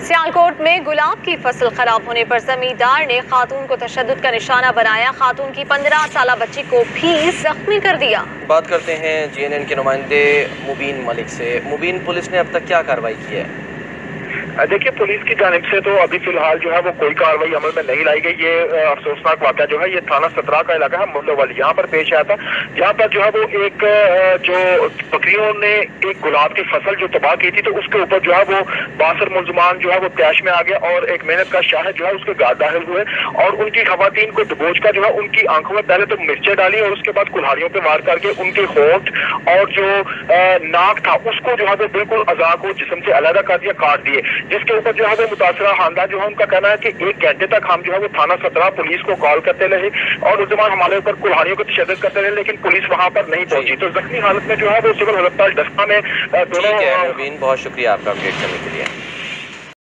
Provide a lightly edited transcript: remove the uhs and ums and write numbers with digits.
सियालकोट में गुलाब की फसल खराब होने पर जमींदार ने खातून को तशद्दुद का निशाना बनाया। खातून की 15 साला बच्ची को भी जख्मी कर दिया। बात करते हैं GNN के नुमाइंदे मुबीन मलिक से। मुबीन, पुलिस ने अब तक क्या कार्रवाई की है? देखिए, पुलिस की जानिब से तो अभी फिलहाल जो है वो कोई कार्रवाई अमल में नहीं लाई गई। ये अफसोसनाक वाक़या जो है ये थाना सतरा का इलाका है मुल्लोवाली, यहाँ पर पेश आया था, जहाँ पर जो है वो एक जो बकरियों ने एक गुलाब की फसल जो तबाह की थी, तो उसके ऊपर जो है वो 62 मुलजमान जो है वो तैश में आ गया और एक मेहनत का शाह जो है उसके गार्ड दाखिल हुए और उनकी खवातीन को दबोच कर जो है उनकी आंखों में पहले तो मिर्चें डाली और उसके बाद कुल्हाड़ियों पे वार करके उनके होंठ और जो नाक था उसको जो है वो बिल्कुल अज़ा को जिस्म से अलग कर दिया, काट दिए, जिसके ऊपर जो है वो मुतासरा खानदान जो है उनका कहना है कि 1 घंटे तक हम जो है वो थाना सतरा पुलिस को कॉल करते रहे और उस जमान हमारे ऊपर कुल्हाड़ियों को तशद्दुद करते रहे, लेकिन पुलिस वहां पर नहीं पहुंची। तो जख्मी हालत में जो है वो सिविल अस्पताल डस्का में दोनों। बहुत शुक्रिया आपका अपडेट करने के लिए।